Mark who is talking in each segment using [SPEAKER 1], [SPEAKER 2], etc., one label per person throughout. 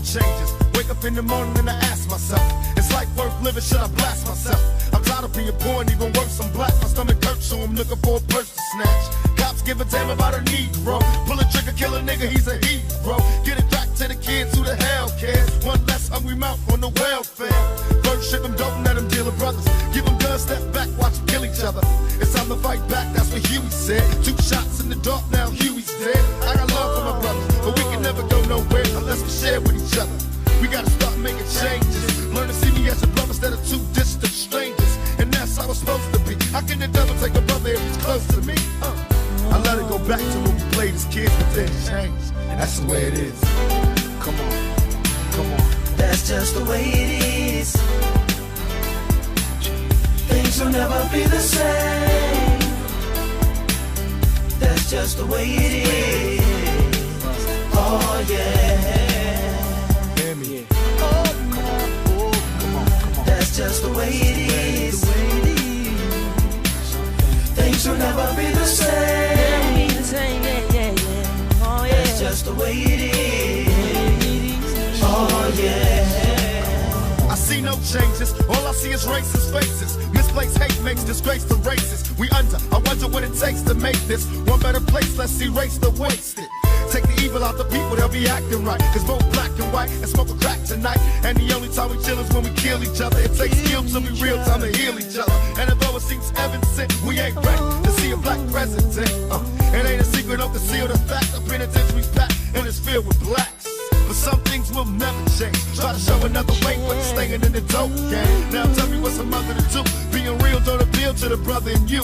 [SPEAKER 1] changes. Wake up in the morning and I ask myself, is life worth living? Should I blast myself? I'm tired of being poor and even worse, I'm black. My stomach hurts, so I'm looking for a purse to snatch. Cops give a damn about a Negro. Pull a trigger, kill a nigga, he's a hero. Get it back to the kids who the hell cares. One less hungry mouth on the welfare. First ship them, don't let them dealer brothers. Give them guns, step back, watch them kill each other. It's time to fight back, that's what Huey said. 2 shots in the dark, now Huey's dead. I got love for my brothers, but we can never go nowhere unless we share with each other. We gotta start making changes. Learn to see me as a brother instead of 2 distant strangers. And that's how it's supposed to be. How can the devil take a brother if he's close to me? I let it go back to when we played as kids, but things changed. That's the way it is. Come on, come on.
[SPEAKER 2] That's just the way it is. Things will never be the same. That's just the way it is. Oh yeah.
[SPEAKER 1] Hear me.
[SPEAKER 2] Oh, come on. That's just the way it is. Things will never be the same. Oh yeah. That's just the way it is. Oh yeah.
[SPEAKER 1] I see no changes, all I see is racist faces. Misplaced hate makes disgrace to races. We under, I wonder what it takes to make this one better place. Let's erase the wasted. Take the evil out the people, they'll be acting right. Cause both black and white and smoke a crack tonight. And the only time we chill is when we kill each other. It takes skill to be real time to heal each other. And although it seems evident, we ain't ready to see a black president. It ain't a secret, don't conceal the fact. The penitentiary's packed and it's filled with blacks. But some things will never change. Try to show another way, but it's staying in the dope game. Now tell me what's a mother to do. Being real don't appeal to the brother in you.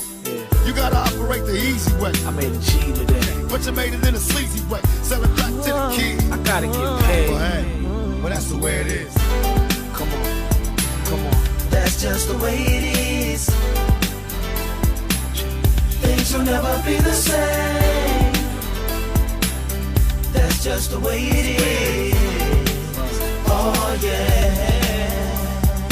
[SPEAKER 1] You gotta operate the easy way.
[SPEAKER 3] I made a G today,
[SPEAKER 1] but you made it in a sleazy way. Sell it back to the kids.
[SPEAKER 3] I gotta get paid.
[SPEAKER 1] Well, hey, well that's the way it is.
[SPEAKER 3] Come on, come on.
[SPEAKER 2] That's just the way it is. Things will never be the same. That's just the way it is. Oh yeah.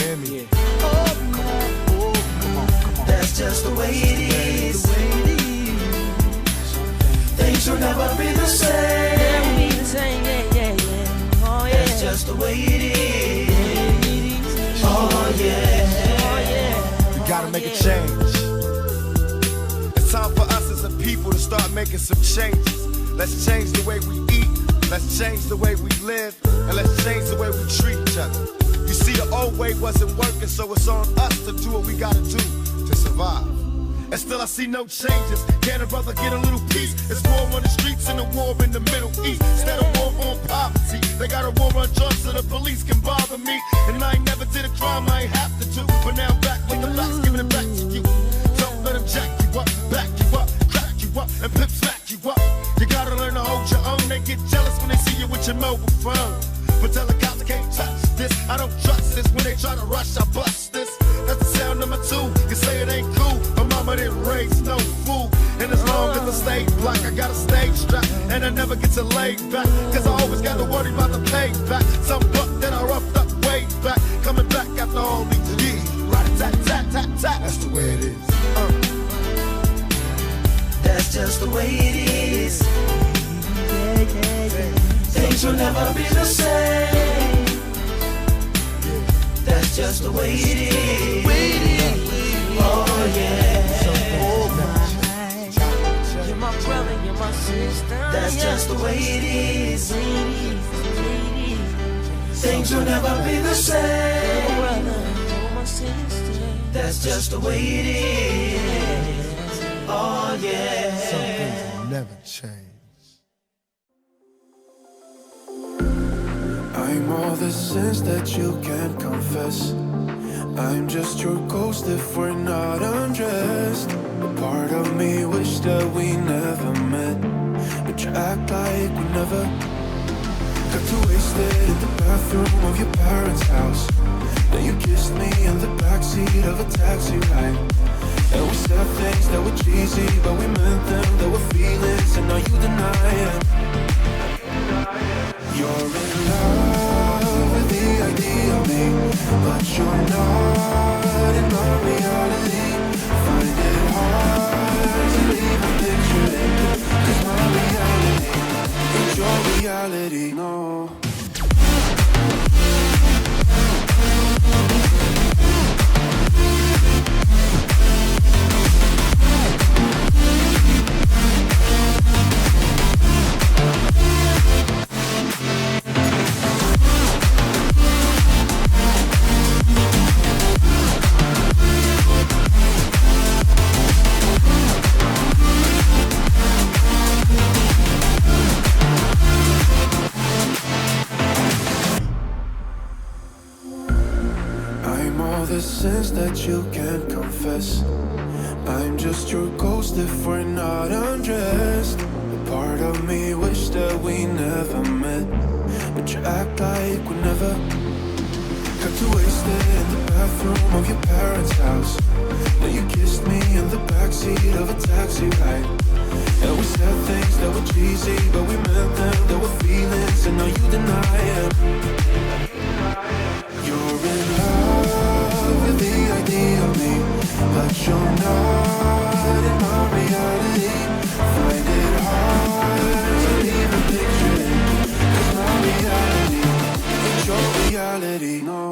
[SPEAKER 1] Hear me.
[SPEAKER 2] Oh, come on. That's just the way it is. Things will never be the same. Oh yeah. That's just the way it is. Oh yeah.
[SPEAKER 1] We gotta make a change. It's time for us as a people to start making some changes. Let's change the way we eat. Let's change the way we live. And let's change the way we treat each other. You see, the old way wasn't working, so it's on us to do what we gotta do to survive. And still I see no changes. Can a brother get a little peace? It's war on the streets and a war in the Middle East. Instead of war on poverty, they got a war on drugs so the police can bother me. And I ain't never did a crime I ain't have to do. But now I'm back with the facts, giving it back to you. Don't let them jack you up, back you up, crack you up, and pimp smack you up. You gotta learn to hold your own. They get jealous when they see you with your mobile phone. But tell the cops I can't touch this. I don't trust this. When they try to rush, I bust this. That's the sound number 2. You say it ain't cool. My mama didn't raise no fool. And as long as I stay black, I got a stage strap. And I never get to lay back. Cause I always got to worry about the payback. Some buck that I roughed up way back. Coming back after all these years. Rat-a-tat-tat-tat-tat. That's the way it is.
[SPEAKER 2] That's just the way it is. Things will never be the same. That's just the way it is. Oh yeah.
[SPEAKER 4] You're my brother, you're my sister.
[SPEAKER 2] That's just the way it is. Things will never be the same. That's just the way it is. Oh yeah.
[SPEAKER 1] Some things will never change.
[SPEAKER 5] I'm all the sins that you can't confess. I'm just your ghost if we're not undressed. A part of me wish that we never met, but you act like we never. Got too wasted in the bathroom of your parents' house. Then you kissed me in the backseat of a taxi ride. And we said things that were cheesy, but we meant them. There were feelings, and now you deny it. You're in love with the idea of me, but you're not in my reality. Find it hard to leave a picture in, 'cause my reality ain't your reality, no. all the sins that you can't confess. I'm just your ghost if we're not undressed. A part of me wish that we never met, but you act like we never. Got too wasted in the bathroom of your parents' house. Then you kissed me in the backseat of a taxi ride. And we said things that were cheesy, but we meant them. There were feelings, and now you deny it. You're in love with the idea of me, but you're not in my reality. Find it hard to even picture it, 'cause my reality ain't your reality, no.